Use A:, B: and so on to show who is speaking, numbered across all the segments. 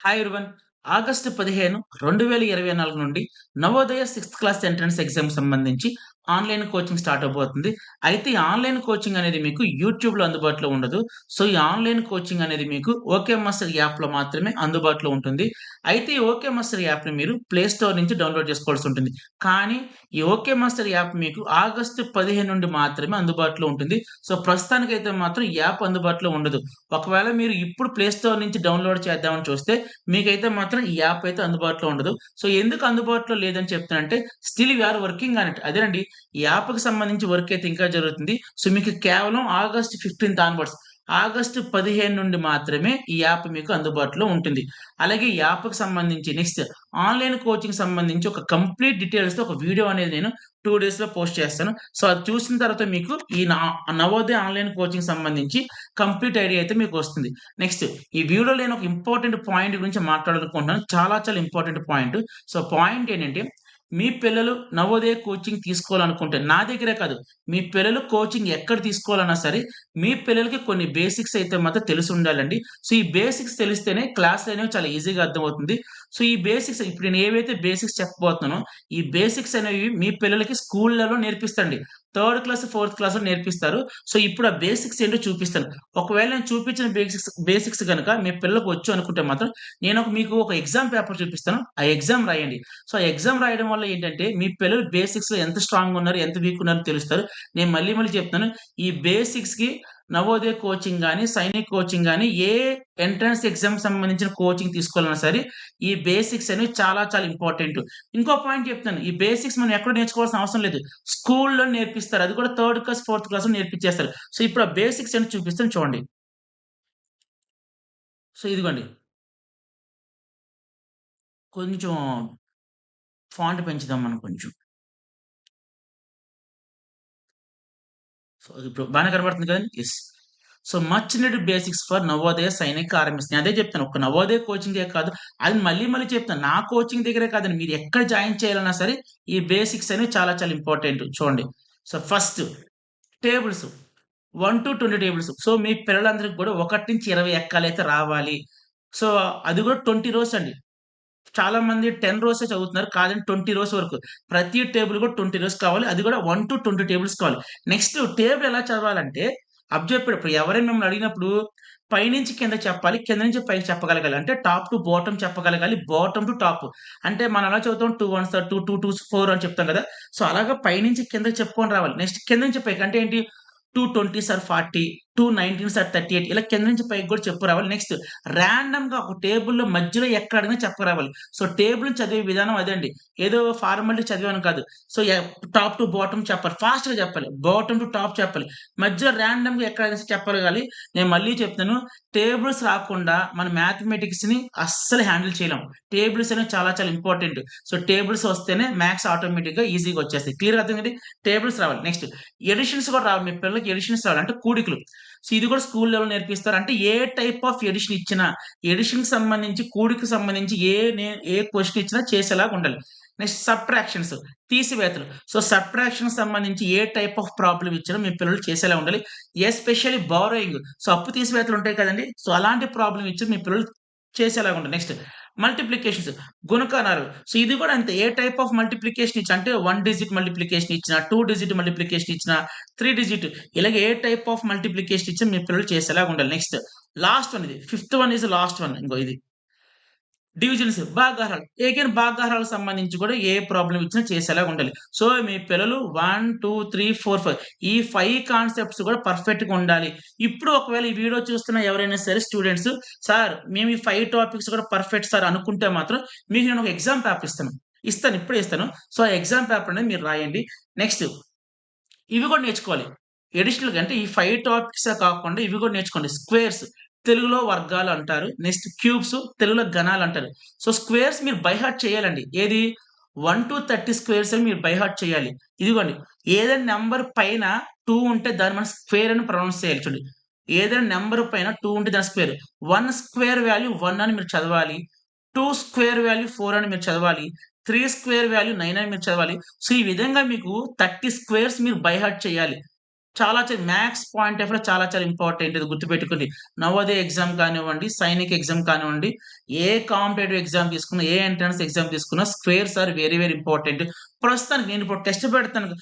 A: Hi everyone. August 15, 2024 నుండి Navodaya sixth class entrance exam సంబంధించి online coaching start అవబోతుంది. అయితే ఈ ఆన్‌లైన్ కోచింగ్ అనేది మీకు యూట్యూబ్‌లో అందుబాటులో ఉండదు. సో, ఈ ఆన్‌లైన్ కోచింగ్ అనేది మీకు ఓకే మాస్టర్ యాప్‌లో మాత్రమే అందుబాటులో ఉంటుంది. అయితే ఈ ఓకే మాస్టర్ యాప్‌ని మీరు ప్లే స్టోర్ నుంచి డౌన్‌లోడ్ చేసుకోవాల్సి ఉంటుంది. కానీ ఈ ఓకే మాస్టర్ యాప్ మీకు ఆగస్టు 15 నుండి మాత్రమే అందుబాటులో ఉంటుంది. సో, ప్రస్తుతానికైతే మాత్రం ఈ యాప్ అందుబాటులో ఉండదు. ఒకవేళ మీరు ఇప్పుడు ప్లే స్టోర్ నుంచి డౌన్‌లోడ్ చేద్దామని చూస్తే మీకైతే మాత్రం ఈ యాప్ అయితే అందుబాటులో ఉండదు. సో, ఎందుకు అందుబాటులో లేదని చెప్తానంటే still we are working on it. అదేనండి, ఈ యాప్‌కి సంబంధించి వర్క్ అయితే ఇంకా జరుగుతుంది. సో, మీకు కేవలం ఆగస్ట్ 15థ్ ఆన్‌వర్డ్స్ ఆగస్టు 15 నుండి మాత్రమే ఈ యాప్ మీకు అందుబాటులో ఉంటుంది. అలాగే ఈ యాప్‌కి సంబంధించి నెక్స్ట్ ఆన్‌లైన్ కోచింగ్ సంబంధించి ఒక కంప్లీట్ డీటెయిల్స్‌తో ఒక వీడియో అనేది నేను 2 డేస్‌లో పోస్ట్ చేస్తాను. సో, అది చూసిన తర్వాత మీకు ఈ నవోదయ ఆన్‌లైన్ కోచింగ్ సంబంధించి కంప్లీట్ ఐడియా అయితే మీకొస్తుంది. నెక్స్ట్ ఈ వీడియోలో నేను ఒక ఇంపార్టెంట్ పాయింట్ గురించి మాట్లాడాలనుకుంటున్నాను. చాలా చాలా ఇంపార్టెంట్ పాయింట్. సో, పాయింట్ ఏంటంటే మీ పిల్లలు నవోదయ కోచింగ్ తీసుకోవాలనుకుంటే నా దగ్గరే కాదు. మీ పిల్లలు కోచింగ్ ఎక్కడ తీసుకోవాలన్నా సరే, మీ పిల్లలకి కొన్ని బేసిక్స్ అయితే మాత్రం తెలిసుండాలండి. సో, ఈ బేసిక్స్ తెలిస్తేనే క్లాసులనేవి చాలా ఈజీగా అర్థమవుతుంది. సో, ఈ బేసిక్స్ ఇప్పుడు నేను ఏవైతే బేసిక్స్ చెప్పబోతున్నానో, ఈ బేసిక్స్ అనేవి మీ పిల్లలకి స్కూళ్ళలో నేర్పిస్తండి. థర్డ్ క్లాస్, ఫోర్త్ క్లాస్‌లో నేర్పిస్తారు. సో, ఇప్పుడు ఆ బేసిక్స్ ఏంటో చూపిస్తాను. ఒకవేళ నేను చూపించిన బేసిక్స్ గనక మీ పిల్లలకు వచ్చు అనుకుంటే మాత్రం మీకు ఒక ఎగ్జామ్ పేపర్ చూపిస్తాను. ఆ ఎగ్జామ్ రాయండి. సో, ఆ ఎగ్జామ్ రాయడం వల్ల ఏంటంటే మీ పిల్లలు బేసిక్స్‌లో ఎంత స్ట్రాంగ్‌గా ఉన్నారు, ఎంత వీక్ ఉన్నారో తెలుస్తారు. నేను మళ్ళీ మళ్ళీ చెప్తున్నాను. ఈ బేసిక్స్‌కి నవోదయ కోచింగ్ గాని, సైనిక్ కోచింగ్ గాని, ఏ ఎంట్రన్స్ ఎగ్జామ్‌కి సంబంధించిన కోచింగ్ తీసుకోవాలన్నా సరే, ఈ బేసిక్స్ అనేవి చాలా చాలా ఇంపార్టెంట్. ఇంకో పాయింట్ చెప్తాను. ఈ బేసిక్స్ మనం ఎక్కడ నేర్చుకోవాల్సిన అవసరం లేదు. స్కూల్‌లో నేర్పిస్తారు. అది కూడా థర్డ్ క్లాస్, ఫోర్త్ క్లాస్‌లో నేర్పించేస్తారు. సో, ఇప్పుడు ఆ బేసిక్స్ ఏంటో చూపిస్తాను చూడండి. సో, ఇదిగోండి. కొంచెం ఫాంట్ పెంచుదాం మనం కొంచెం. సో, ఇప్పుడు బానే కనపడుతుంది కదండీ! Yes. So, much needed basics for Navodaya, Sainik, RMS. నేను అదే చెప్తాను. ఒక్క నవోదయ కోచింగే కాదు. అది మళ్ళీ మళ్ళీ చెప్తాను. నా కోచింగ్ దగ్గరే కాదండి. మీరు ఎక్కడ జాయిన్ చేయాలన్నా సరే, ఈ బేసిక్స్ అనేవి చాలా చాలా ఇంపార్టెంట్. చూడండి. So, first tables. 1-20 tables. So, మీ పిల్లలందరికి కూడా 1-20 ఎక్కాలైతే రావాలి. సో, అది కూడా 20 రోస్ అండి. చాలా మంది 10 రోసే చదువుతున్నారు. కాదండి 20 రోస్ వరకు. ప్రతి టేబుల్ కూడా 20 రోస్ కావాలి. అది కూడా 1-20 టేబుల్స్ కావాలి. నెక్స్ట్ టేబుల్ ఎలా చదవాలంటే అబ్జెక్టివ్ ఇప్పుడు ఎవరైనా మిమ్మల్ని అడిగినప్పుడు పైనుంచి కిందకి చెప్పాలి. కింద నుంచి పైకి చెప్పగలగాలి. అంటే టాప్ టు బాటమ్ చెప్పగలగాలి. Bottom to top. అంటే మనం ఎలా చదువుతాం 2 వన్స్ ఆర్ 2, 2 టూస్ 4 అని చెప్తాం కదా! సో, అలాగా పైనుంచి కిందకి చెప్పుకొని రావాలి. నెక్స్ట్ కింద నుంచి పైకి అంటే ఏంటి 2 20 ఆర్ 40, 2 19 ఆర్ 38 ఇలా కింద నుంచి పైకి కూడా చెప్పుకురావాలి. నెక్స్ట్ రాండమ్‌గా ఒక టేబుల్‌లో మధ్యలో ఎక్కడ అడిగినా చెప్పుకురావాలి. సో, టేబుల్ చదివే విధానం అదండి. ఏదో ఫార్మాలిటీ చదివాను కాదు. సో, టాప్ టు బాటమ్ చెప్పాలి. ఫాస్ట్‌గా చెప్పాలి. బాటమ్ టు టాప్ చెప్పాలి. మధ్యలో రాండమ్‌గా ఎక్కడైనా చెప్పగలగాలి. నేను మళ్ళీ చెప్తాను. టేబుల్స్ రాకుండా మన మ్యాథమెటిక్స్‌ని అస్సలు హ్యాండిల్ చేయలేం. టేబుల్స్ అనేవి చాలా చాలా ఇంపార్టెంట్. సో, టేబుల్స్ వస్తేనే మ్యాథ్స్ ఆటోమేటిక్‌గా ఈజీగా వచ్చేస్తాయి. క్లియర్‌గా అర్థమైందండి? టేబుల్స్ రావాలి. నెక్స్ట్ ఎడిషన్స్ కూడా రావాలి. మీ పిల్లలకి ఎడిషన్స్ రావాలి. అంటే కూడికలు. సో, ఇది కూడా స్కూల్ లెవెల్‌లో నేర్పిస్తారు. అంటే ఏ టైప్ ఆఫ్ ఎడిషన్ ఇచ్చినా, ఎడిషన్‌కి సంబంధించి, కూడికకి సంబంధించి ఏ క్వెషన్ ఇచ్చినా చేసేలాగా ఉండాలి. నెక్స్ట్ సబ్ట్రాక్షన్స్ తీసివేతలు. సో, సబ్ట్రాక్షన్‌కి సంబంధించి ఏ టైప్ ఆఫ్ ప్రాబ్లమ్ ఇచ్చినా మీ పిల్లలు చేసేలా ఉండాలి. Especially borrowing. సో, అప్పు తీసివేతలు ఉంటాయి కదండీ! సో, అలాంటి ప్రాబ్లమ్ ఇచ్చి మీ పిల్లలు చేసేలాగా ఉండాలి. Next multiplications గుణకారాలు. సో, ఇది కూడా అంతే. ఏ టైప్ ఆఫ్ మల్టిప్లికేషన్ ఇచ్చి అంటే 1 డిజిట్ మల్టిప్లికేషన్ ఇచ్చినా, 2 డిజిట్ మల్టిప్లికేషన్ ఇచ్చినా, 3 డిజిట్ ఇలాగ ఏ టైప్ ఆఫ్ మల్టిప్లికేషన్ ఇచ్చినా మీ పిల్లలు చేసేలాగా ఉండాలి. నెక్స్ట్ లాస్ట్ వన్ ఇది. Fifth one is lost one. ఇంగో ఇది. డివిజన్స్, భాగాహారాలు. అగైన్ భాగాహారాలకు సంబంధించి కూడా ఏ ప్రాబ్లమ్ ఇచ్చినా చేసేలాగా ఉండాలి. సో, మీ పిల్లలు 1, 2, 3, 4, 5 ఈ 5 కాన్సెప్ట్స్ కూడా పర్ఫెక్ట్‌గా ఉండాలి. ఇప్పుడు ఒకవేళ ఈ వీడియో చూస్తున్న ఎవరైనా సరే స్టూడెంట్స్, సార్ మేము ఈ 5 టాపిక్స్ కూడా పర్ఫెక్ట్ సార్ అనుకుంటే మాత్రం మీకు నేను ఒక ఎగ్జామ్ పేపర్ ఇస్తాను. ఇప్పుడే ఇస్తాను. సో, ఆ ఎగ్జామ్ పేపర్ అనేది మీరు రాయండి. నెక్స్ట్ ఇవి కూడా నేర్చుకోవాలి. అడిషనల్‌గా అంటే ఈ 5 టాపిక్సే కాకుండా ఇవి కూడా నేర్చుకోండి. స్క్వేర్స్ తెలుగులో వర్గాలు అంటారు. నెక్స్ట్ క్యూబ్స్ తెలుగులో ఘనాలంటారు. సో, స్క్వేర్స్ మీరు బై హార్ట్ చేయాలండి. ఏది 1-30 స్క్వేర్స్ అని మీరు బై హార్ట్ చేయాలి. ఇదిగోండి ఏదైనా నంబర్ పైన 2 ఉంటే దాన్ని మనం స్క్వేర్ అని ప్రొనౌన్స్ చేయాలి చూడండి. ఏదైనా నంబర్ పైన 2 ఉంటే దాని స్క్వేర్. 1 స్క్వేర్ వాల్యూ 1 అని మీరు చదవాలి. 2 స్క్వేర్ వాల్యూ 4 అని మీరు చదవాలి. 3 స్క్వేర్ వాల్యూ 9 అని మీరు చదవాలి. సో, ఈ విధంగా మీకు 30 స్క్వేర్స్ మీరు బై హార్ట్ చేయాలి. మ్యాథ్స్ పాయింట్ ఆఫ్ వ్యూలో చాలా ఇంపార్టెంట్ ఇది గుర్తుపెట్టుకోండి. నవోదయ ఎగ్జామ్ కానివ్వండి, సైనిక్ ఎగ్జామ్ కానివ్వండి, ఏ కాంపిటేటివ్ ఎగ్జామ్ తీసుకున్నా, ఏ ఎంట్రన్స్ ఎగ్జామ్ తీసుకున్నా స్క్వేర్స్ ఆర్ వెరీ ఇంపార్టెంట్. ప్రస్తుతానికి నేనిప్పుడు టెస్ట్ పెడతాను.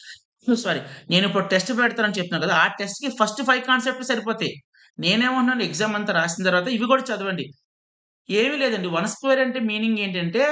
A: సారీ. నేనిప్పుడు టెస్ట్ పెడతానని చెప్తున్నా కదా! ఆ టెస్ట్‌కి ఫస్ట్ 5 కాన్సెప్ట్‌లు సరిపోతాయి. నేనేమంటున్నాను ఎగ్జామ్ అంతా రాసిన తర్వాత ఇవి కూడా చదవండి. ఏమి లేదండి. 1 స్క్వేర్ అంటే మీనింగ్ ఏంటంటే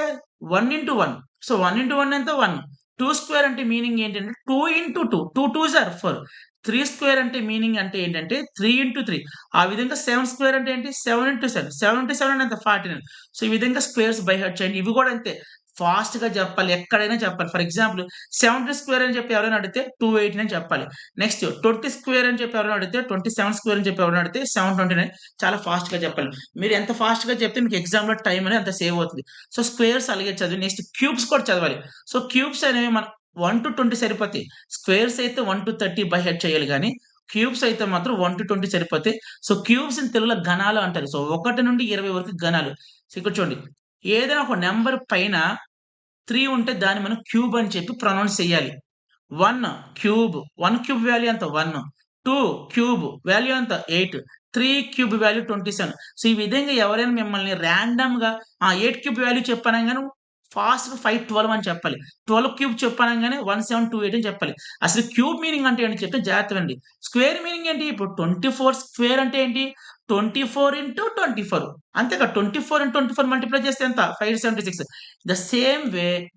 A: 1 ఇంటూ 1. సో, 1 ఇంటూ 1 ఎంత 1. 2 స్క్వేర్ అంటే మీనింగ్ ఏంటంటే 2 ఇంటూ 2. 2 2s are 4. 3 స్క్వేర్ అంటే మీనింగ్ అంటే ఏంటంటే 3 ఇంటూ 3. ఆ విధంగా 7 స్క్వేర్ అంటే ఏంటి 7 ఇంటూ 7. 7 ఇంటూ 7 ఎంత 49. సో, ఈ విధంగా స్క్వేర్స్ బై హార్ట్ చేయండి. ఇవి కూడా అంతే. ఫాస్ట్‌గా చెప్పాలి. ఎక్కడైనా చెప్పాలి. ఫర్ ఎగ్జాంపుల్ 70 స్క్వేర్ అని చెప్పి ఎవరైనా అడిగితే 218 అని చెప్పాలి. నెక్స్ట్ 20 స్క్వేర్ అని చెప్పి ఎవరైనా అడిగితే 27 స్క్వేర్ అని చెప్పి ఎవరైనా అడిగితే 729 చాలా ఫాస్ట్‌గా చెప్పాలి. మీరు ఎంత ఫాస్ట్‌గా చెప్తే మీకు ఎగ్జామ్‌లో టైమ్ అనేది అంత సేవ్ అవుతుంది. సో, స్క్వేర్స్ అలాగే చదివి నెక్స్ట్ క్యూబ్స్ కూడా చదవాలి. సో, క్యూబ్స్ అనేవి మనం 1-20 సరిపోతాయి. స్క్వేర్స్ అయితే 1-30 బై హార్ట్ చేయాలి గానీ, క్యూబ్స్ అయితే మాత్రం 1-20 సరిపోతాయి. సో, క్యూబ్స్‌ని తెలుగులో ఘనాలు అంటారు. సో, 1-20 వరకు ఘనాలు. సో, ఇక్కడ చూడండి. ఏదైనా ఒక నంబర్ పైన 3 ఉంటే దాన్ని మనం క్యూబ్ అని చెప్పి ప్రొనౌన్స్ చేయాలి. 1 క్యూబ్. 1 క్యూబ్ వాల్యూ ఎంత 1. 2 క్యూబ్ వాల్యూ ఎంత 8. 3 క్యూబ్ వాల్యూ 27. సో, ఈ విధంగా ఎవరైనా మిమ్మల్ని రాండమ్‌గా 8 క్యూబ్ వాల్యూ చెప్పు అనంగానే ఫాస్ట్‌గా 512 అని చెప్పాలి. 12 క్యూబ్ చెప్పు అనంగానే 1728 అని చెప్పాలి. అసలు క్యూబ్ మీనింగ్ అంటే ఏంటి చెప్తే జాగ్రత్తగా వినండి. స్క్వేర్ మీనింగ్ ఏంటి? ఇప్పుడు 24 స్క్వేర్ అంటే ఏంటి? 24 అంతే కదా! 24 మల్టిప్లై చేస్తే ఎంత? 576. ద సేమ్ వే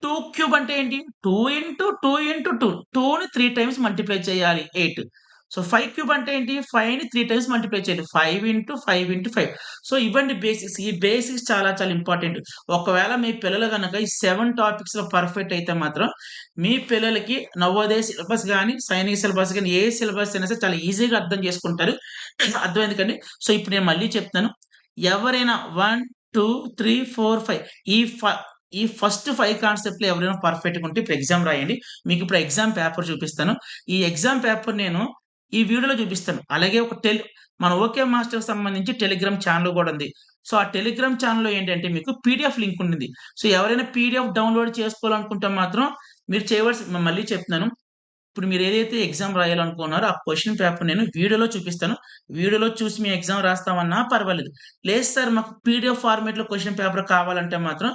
A: 2 క్యూబ్ అంటే ఏంటి? 2 ఇంటూ 2 ఇంటూ 2. 2ని 3 టైమ్స్ మల్టిప్లై చేయాలి 8. సో, 5 క్యూబ్ అంటే ఏంటి? 5ని 3 టైమ్స్ మల్టిప్లై చేయాలి. 5 ఇంటూ 5 ఇంటూ 5. సో, ఇవ్వండి బేసిక్స్. ఈ బేసిక్స్ చాలా ఇంపార్టెంట్. ఒకవేళ మీ పిల్లలు గనక ఈ 7 టాపిక్స్‌లో పర్ఫెక్ట్ అయితే మాత్రం మీ పిల్లలకి నవోదయ సిలబస్ గాని, సైనిక్ సిలబస్ గాని ఏ సిలబస్ అయినా సరే చాలా ఈజీగా అర్థం చేసుకుంటారు. అర్థమైంది కదండీ! సో, ఇప్పుడు నేను మళ్ళీ చెప్తున్నాను. ఎవరైనా 1, 2, 3, 4, 5 ఈ ఫ ఈ ఫస్ట్ 5 కాన్సెప్ట్‌లు ఎవరైనా పర్ఫెక్ట్‌గా ఉంటే ఇప్పుడు ఎగ్జామ్ రాయండి. మీకిప్పుడు ఎగ్జామ్ పేపర్ చూపిస్తాను. ఈ ఎగ్జామ్ పేపర్ నేను ఈ వీడియోలో చూపిస్తాను. అలాగే ఒక మన ఓకే మాస్టర్‌కి సంబంధించి టెలిగ్రామ్ ఛానెల్ గూడా ఉంది. సో, ఆ టెలిగ్రామ్ ఛానెల్‌లో ఏంటంటే మీకు పీడీఎఫ్ లింక్ ఉంటుంది. సో, ఎవరైనా పీడీఎఫ్ డౌన్‌లోడ్ చేసుకోవాలనుకుంటే మాత్రం మీరు మళ్ళీ చెప్తున్నాను. ఇప్పుడు మీరేదైతే ఎగ్జామ్ రాయాలనుకున్నారో, ఆ క్వెషన్ పేపర్ నేను వీడియోలో చూపిస్తాను. వీడియోలో చూసి మీ ఎగ్జామ్ రాస్తామన్నా పర్వాలేదు. లేదు సార్ మాకు పీడీఎఫ్ ఫార్మాట్‌లో క్వెషన్ పేపర్ కావాలంటే మాత్రం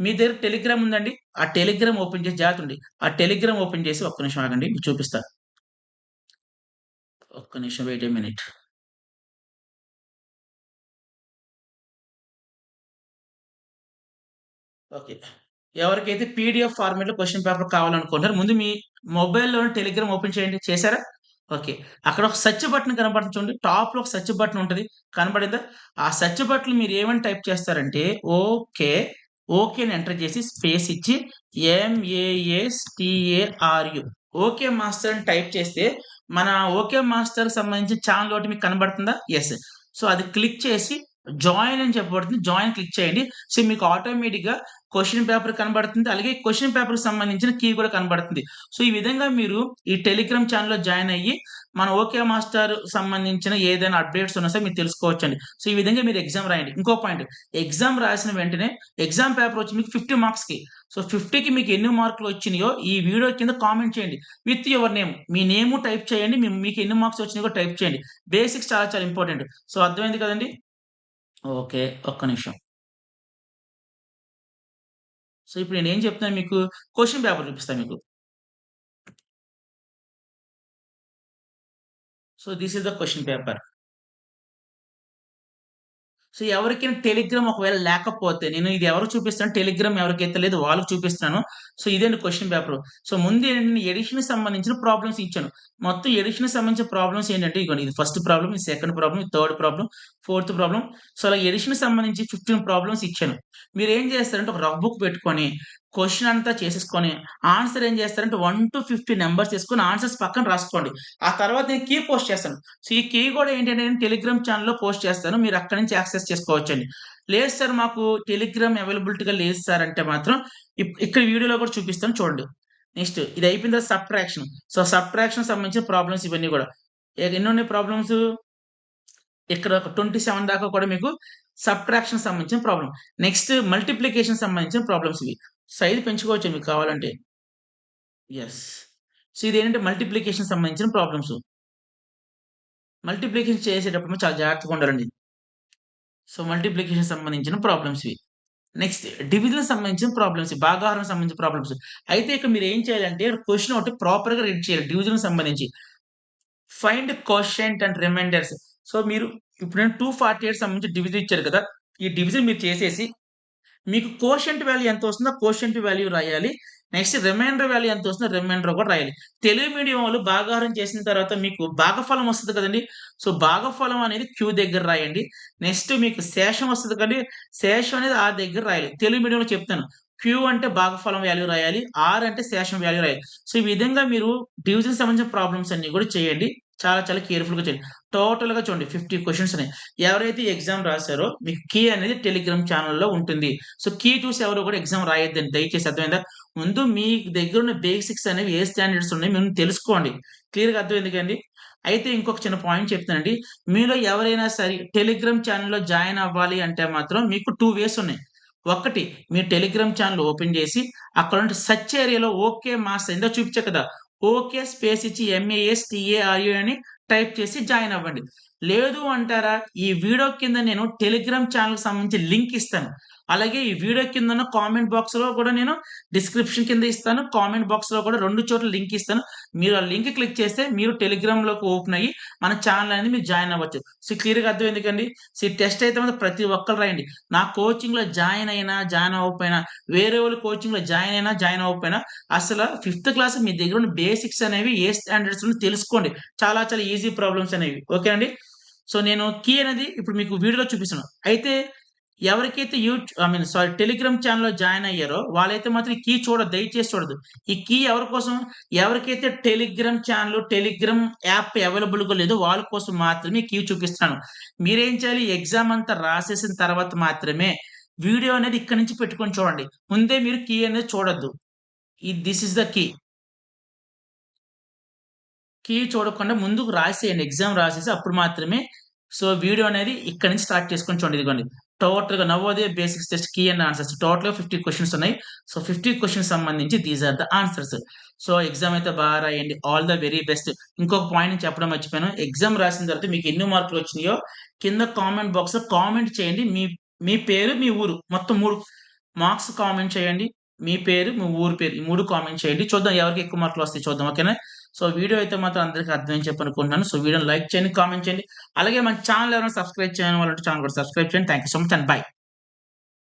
A: మీ దగ్గర టెలిగ్రామ్ ఉందండి. ఆ టెలిగ్రామ్ ఓపెన్ చేసి జాగ్రత్తండి. ఆ టెలిగ్రామ్ ఓపెన్ చేసి ఒక్క నిమిషం ఆగండి. మీకు చూపిస్తా. ఒక్క నిమిషం వెయిట్ ఎ మినిట్. ఓకే. ఎవరికైతే పీడీఎఫ్ ఫార్మాట్‌లో క్వెషన్ పేపర్ కావాలనుకుంటున్నారో ముందు మీ మొబైల్‌లోనే టెలిగ్రామ్ ఓపెన్ చేయండి. చేసారా? ఓకే. అక్కడ ఒక సెర్చ్ బటన్ కనపడుతుంది చూడండి. టాప్‌లో ఒక సెర్చ్ బటన్ ఉంటది. కనపడిందా? ఆ సెర్చ్ బటన్‌లో మీరు ఏమని టైప్ చేస్తారంటే ఓకే, ఓకే అని ఎంటర్ చేసి స్పేస్ ఇచ్చి MASTARU ఓకే మాస్టర్ అని టైప్ చేస్తే మన ఓకే మాస్టర్‌కి సంబంధించిన ఛానెల్ ఒకటి మీకు కనబడుతుందా? యెస్. సో, అది క్లిక్ చేసి జాయిన్ అని చెప్పబడుతుంది. జాయిన్ క్లిక్ చేయండి. సో, మీకు ఆటోమేటిక్‌గా క్వెషన్ పేపర్ కనబడుతుంది. అలాగే క్వెషన్ పేపర్‌కి సంబంధించిన కీ కూడా కనబడుతుంది. సో, ఈ విధంగా మీరు ఈ టెలిగ్రామ్ ఛానెల్‌లో జాయిన్ అయ్యి, మన ఓకే మాస్టర్ సంబంధించిన ఏదైనా అప్‌డేట్స్ ఉన్నా సరే మీరు తెలుసుకోవచ్చండి. సో, ఈ విధంగా మీరు ఎగ్జామ్ రాయండి. ఇంకో పాయింట్ ఎగ్జామ్ రాసిన వెంటనే ఎగ్జామ్ పేపర్ వచ్చి మీకు 50 మార్క్స్‌కి. సో, 50కి మీకు ఎన్ని మార్కులు వచ్చినాయో ఈ వీడియో కింద కామెంట్ చేయండి. With your name. Me name type చేయండి. మీకు ఎన్ని మార్క్స్ వచ్చినాయో కూడా టైప్ చేయండి. బేసిక్స్ చాలా ఇంపార్టెంట్. సో, అర్థమైంది కదండీ! ఓకే. ఒక్క నిమిషం. సో, ఇప్పుడు నేనేం చెప్తున్నాను మీకు క్వెషన్ పేపర్ చూపిస్తాను మీకు. So, this is the question paper. So, ఎవరికైనా టెలిగ్రామ్ ఒకవేళ లేకపోతే నేను ఇది ఎవరికి చూపిస్తాను టెలిగ్రామ్ ఎవరికైతే లేదో వాళ్ళకి చూపిస్తున్నాను. సో, ఇదండి క్వెషన్ పేపరు. సో, ముందు ఏంటంటే ఎడిషన్‌కి సంబంధించిన ప్రాబ్లమ్స్ ఇచ్చాను. మొత్తం ఎడిషన్‌కి సంబంధించిన ప్రాబ్లమ్స్ ఏంటంటే ఇగోండి ఇది ఫస్ట్ ప్రాబ్లమ్, ఇది సెకండ్ ప్రాబ్లమ్, ఇది third problem, fourth problem. So, అలా ఎడిషన్‌కి సంబంధించి 15 ప్రాబ్లమ్స్ ఇచ్చాను. మీరేం చేస్తారంటే ఒక రఫ్ బుక్ పెట్టుకొని క్వెషన్ అంతా చేసేసుకొని ఆన్సర్ ఏం చేస్తారంటే 1-50 నంబర్స్ తీసుకొని ఆన్సర్స్ పక్కన రాసుకోండి. ఆ తర్వాత నేను కీ పోస్ట్ చేస్తాను. సో, ఈ కీ గూడా ఏంటంటే నేను టెలిగ్రామ్ ఛానెల్‌లో పోస్ట్ చేస్తాను. మీరు అక్కడి నుంచి యాక్సెస్ చేసుకోవచ్చండి. లేదు సార్ మాకు టెలిగ్రామ్ అవైలబిలిటీగా లేదు సార్ అంటే మాత్రం ఇక్కడ వీడియోలో కూడా చూపిస్తాను చూడండి. నెక్స్ట్ ఇది అయిపోయిన తర్వాత సబ్ట్రాక్షన్. సో, సబ్ట్రాక్షన్‌కి సంబంధించిన ప్రాబ్లమ్స్ ఇవన్నీ గూడా. ఎన్నున్నాయి ప్రాబ్లమ్స్? ఇక్కడ ఒక 27 దాకా కూడా మీకు సబ్ట్రాక్షన్ సంబంధించిన ప్రాబ్లమ్. నెక్స్ట్ మల్టిప్లికేషన్ సంబంధించిన ప్రాబ్లమ్స్ ఇవి. సైజ్ పెంచుకోవచ్చు మీకు కావాలంటే. యెస్. సో ఇదేంటంటే మల్టిప్లికేషన్ సంబంధించిన ప్రాబ్లమ్స్. మల్టిప్లికేషన్ చేసేటప్పుడు చాలా జాగ్రత్తగా ఉండాలండి. సో మల్టిప్లికేషన్ సంబంధించిన ప్రాబ్లమ్స్ ఇవి. నెక్స్ట్ డివిజన్‌కి సంబంధించిన ప్రాబ్లమ్స్, భాగాహారం సంబంధించిన ప్రాబ్లమ్స్. అయితే ఇక్కడ మీరేం చేయాలంటే క్వెషన్ ఒకటి ప్రాపర్‌గా రీడ్ చేయాలి డివిజన్‌కి సంబంధించి. Find quotient and remainders. So మీరు ఇప్పుడు నేను 248 సంబంధించి డివిజన్ ఇచ్చారు కదా! ఈ డివిజన్ మీరు చేసేసి మీకు కోషంట్ వాల్యూ ఎంత వస్తుందో కోషంట్ వాల్యూ రాయాలి. నెక్స్ట్ రిమైండర్ వాల్యూ ఎంత వస్తుందో రిమైండర్ కూడా రాయాలి. తెలుగు మీడియం వాళ్ళు భాగాహారం చేసిన తర్వాత మీకు భాగఫలం వస్తది కదండీ! సో, భాగఫలం అనేది క్యూ దగ్గర రాయండి. నెక్స్ట్ మీకు శేషం వస్తది కదండీ! శేషం అనేది ఆర్ దగ్గర రాయాలి. తెలుగు మీడియంలో చెప్తాను. క్యూ అంటే భాగఫలం వాల్యూ రాయాలి. ఆర్ అంటే శేషం వాల్యూ రాయాలి. సో, ఈ విధంగా మీరు డివిజన్‌కి సంబంధించిన ప్రాబ్లమ్స్ అన్నీ కూడా చేయండి. చాలా చాలా కేర్‌ఫుల్‌గా చేయండి. టోటల్‌గా చూడండి 50 క్వెషన్స్ ఉన్నాయి. ఎవరైతే ఎగ్జామ్ రాసారో మీకు కీ అనేది టెలిగ్రామ్ ఛానెల్‌లో ఉంటుంది. సో, కీ చూసి ఎవరు కూడా ఎగ్జామ్ రాయొద్దండి దయచేసి అర్థమైందా? ముందు మీ దగ్గరున్న బేసిక్స్ అనేవి ఏ స్టాండర్డ్స్ ఉన్నాయి ముందు తెలుసుకోండి. క్లియర్‌గా అర్థమైంది కదండీ! అయితే ఇంకొక చిన్న పాయింట్ చెప్తానండి. మీలో ఎవరైనా సరే టెలిగ్రామ్ ఛానెల్‌లో జాయిన్ అవ్వాలి అంటే మాత్రం మీకు 2 వేస్ ఉన్నాయి. ఒకటి మీరు టెలిగ్రామ్ ఛానెల్ ఓపెన్ చేసి అక్కడ నుండి సెర్చ్ ఏరియాలో ఓకే మాస్టర్ ఇందాక చూపించా కదా! ఓకే స్పేస్ ఇచ్చి MASTARU అని టైప్ చేసి జాయిన్ అవ్వండి. లేదు అంటారా ఈ వీడియో కింద నేను టెలిగ్రామ్ ఛానెల్‌కి సంబంధించి లింక్ ఇస్తాను. అలాగే ఈ వీడియో కిందున్న కామెంట్ బాక్స్‌లో కూడా నేను డిస్క్రిప్షన్ కింద ఇస్తాను. కామెంట్ బాక్స్‌లో కూడా 2 చోట్ల లింక్ ఇస్తాను. మీరు ఆ లింక్ క్లిక్ చేస్తే మీరు టెలిగ్రామ్‌లోకి ఓపెన్ అయ్యి మన ఛానెల్ అనేది మీరు జాయిన్ అవ్వచ్చు. సో, క్లియర్‌గా అర్థమైంది కదండీ! సో, ఈ టెస్ట్ అయితే మాత్రం ప్రతి ఒక్కళ్ళు రాయండి. నా కోచింగ్‌లో జాయిన్ అయినా, జాయిన్ అవ్వకపోయినా, వేరే వాళ్ళ కోచింగ్‌లో జాయిన్ అయినా, జాయిన్ అవ్వకపోయినా అసల ఫిఫ్త్ క్లాస్ మీ దగ్గర ఉన్న బేసిక్స్ అనేవి ఏ స్టాండర్డ్స్ ఉన్నాయో తెలుసుకోండి. చాలా చాలా ఈజీ ప్రాబ్లమ్స్ అనేవి. ఓకే అండి. సో, నేను కీ అనేది ఇప్పుడు మీకు వీడియోలో చూపిస్తున్నాను. అయితే ఎవరికైతే టెలిగ్రామ్ ఛానెల్‌లో జాయిన్ అయ్యారో వాళ్ళైతే మాత్రం ఈ కీ చూడొద్దు. దయచేసి చూడొద్దు. ఈ కీ ఎవరి కోసం? ఎవరికైతే టెలిగ్రామ్ ఛానెల్, టెలిగ్రామ్ యాప్ అవైలబుల్‌గా లేదో వాళ్ళ కోసం మాత్రమే ఈ కీ చూపిస్తున్నాను. మీరేం చేయాలి? ఎగ్జామ్ అంతా రాసేసిన తర్వాత మాత్రమే వీడియో అనేది ఇక్కడి నుంచి పెట్టుకొని చూడండి. ముందే మీరు కీ అనేది చూడొద్దు. This is the key. Key చూడకుండా ముందుకు రాసేయండి. ఎగ్జామ్ రాసేసి అప్పుడు మాత్రమే వీడియో అనేది ఇక్కడి నుంచి స్టార్ట్ చేసుకొని చూడండి. ఇదిగోండి. టోటల్‌గా Navodaya basics test key and answers టోటల్‌గా 50 క్వెషన్స్ ఉన్నాయి. సో, 50 క్వెషన్స్ సంబంధించి these are the answers. So, exam అయితే బాగా రాయండి. All the very best. ఇంకొక పాయింట్ నేను చెప్పడం మర్చిపోయాను. ఎగ్జామ్ రాసిన తర్వాత మీకు ఎన్ని మార్కులు వచ్చినాయో కింద కామెంట్ బాక్స్‌లో కామెంట్ చేయండి. మీ మీ పేరు, మీ ఊరు మొత్తం 3 మార్క్స్ కామెంట్ చేయండి. మీ పేరు, మీ ఊరు పేరు ఈ 3 కామెంట్ చేయండి. చూద్దాం ఎవరికి ఎక్కువ మార్కులు వస్తాయి చూద్దాం. ఓకేనా? సో, వీడియో అయితే మాత్రం అందరికి అర్థమైందని చెప్పనుకుంటున్నాను. సో, వీడియోని లైక్ చేయండి, కామెంట్ చేయండి. అలాగే మన ఛానెల్ ఎవరైనా సబ్స్క్రైబ్ చేయని వాళ్ళుంటే ఛానెల్ కూడా సబ్స్క్రైబ్ చేయండి. Thank you so much and by.